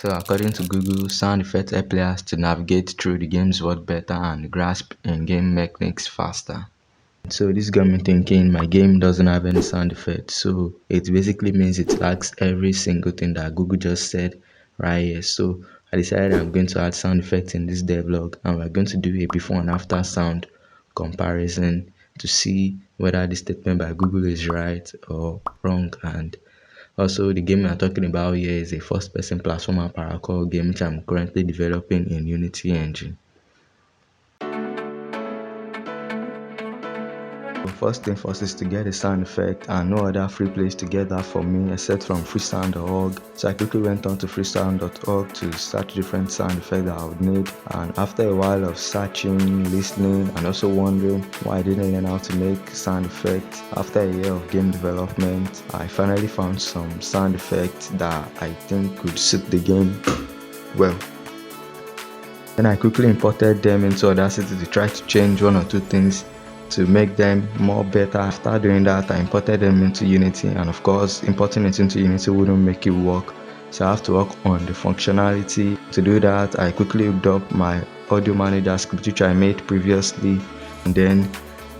So according to Google, sound effects help players to navigate through the game's world better and grasp in-game mechanics faster. So this got me thinking my game doesn't have any sound effects, so it basically means it lacks every single thing that Google just said right here. So I decided I'm going to add sound effects in this devlog, and we're going to do a before and after sound comparison to see whether this statement by Google is right or wrong. And also, the game we are talking about here is a first-person platformer parkour game which I'm currently developing in Unity engine. So first thing first is to get a sound effect, and no other free place to get that for me except from freesound.org. So I quickly went on to freesound.org to search different sound effects that I would need, and after a while of searching, listening, and also wondering why I didn't learn how to make sound effects, after a year of game development, I finally found some sound effects that I think could suit the game well. Then I quickly imported them into Audacity to try to change one or two things to make them more better. After doing that, I imported them into Unity, and of course importing it into Unity wouldn't make it work, so I have to work on the functionality. To do that, I quickly hooked up my audio manager script which I made previously, and then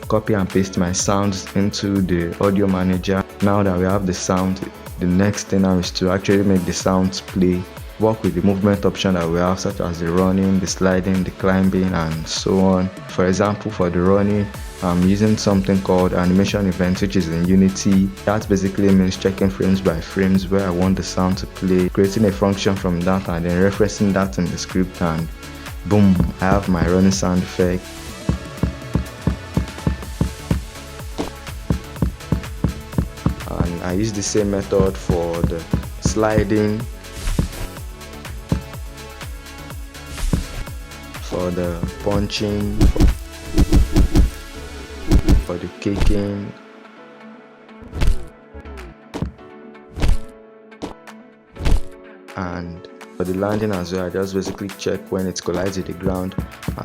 copy and paste my sounds into the audio manager. Now that we have the sound, the next thing now is to actually make the sounds play. Work with the movement option that we have, such as the running, the sliding, the climbing, and so on. For example, for the running, I'm using something called animation event, which is in Unity. That basically means checking frames by frames where I want the sound to play, creating a function from that, and then referencing that in the script, and boom, I have my running sound effect. And I use the same method for the sliding, for the punching, for the kicking, and for the landing as well. I just basically check when it collides with the ground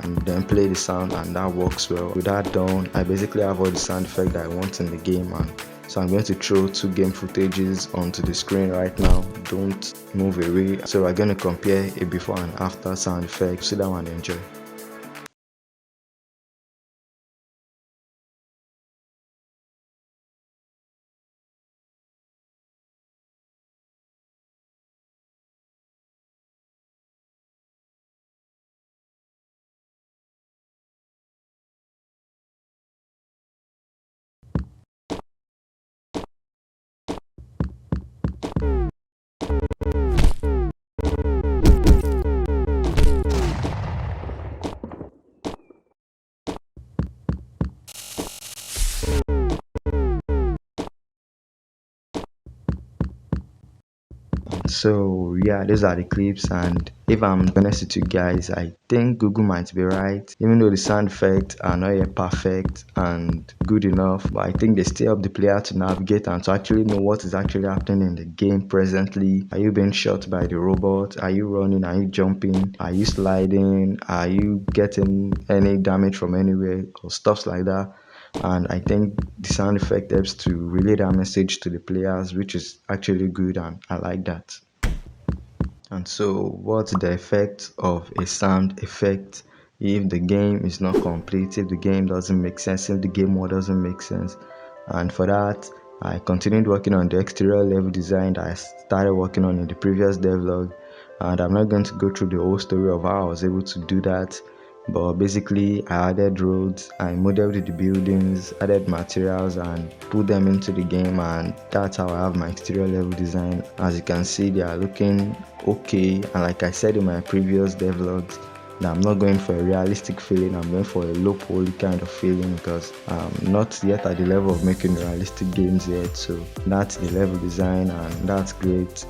and then play the sound, and that works well. With that done, I basically have all the sound effects that I want in the game, and so I'm going to throw two game footages onto the screen right now. Don't move away. So we're going to compare a before and after sound effect. Sit down and enjoy. So yeah, these are the clips, and if I'm honest with you guys, I think Google might be right. Even though the sound effects are not yet perfect and good enough, but I think they still help the player to navigate and to actually know what is actually happening in the game presently. Are you being shot by the robot? Are you running? Are you jumping? Are you sliding? Are you getting any damage from anywhere or stuff like that? And I think the sound effect helps to relay that message to the players, which is actually good, and I like that. And so what's the effect of a sound effect if the game is not complete, if the game doesn't make sense, if the game world doesn't make sense? And for that, I continued working on the exterior level design that I started working on in the previous devlog, and I'm not going to go through the whole story of how I was able to do that. But basically, I added roads, I modeled the buildings, added materials, and put them into the game, and that's how I have my exterior level design. As you can see, they are looking okay, and like I said in my previous devlogs, I'm not going for a realistic feeling, I'm going for a low poly kind of feeling, because I'm not yet at the level of making realistic games yet. So that's the level design, and that's great.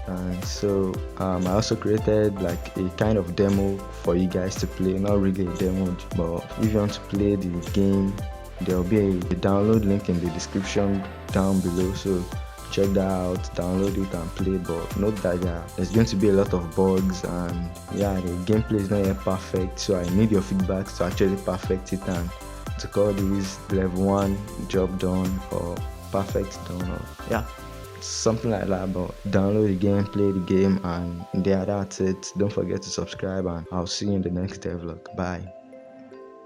And so I also created like a kind of demo for you guys to play. Not really a demo, but if you want to play the game, there will be a download link in the description down below, so check that out, download it and play. But note that there's going to be a lot of bugs, and yeah, the gameplay is not yet perfect, so I need your feedback to actually perfect it and to call this level 1 job done or perfect done, or yeah. something like that. But download the game, play the game, and yeah, that's it. Don't forget to subscribe, and I'll see you in the next devlog. Bye.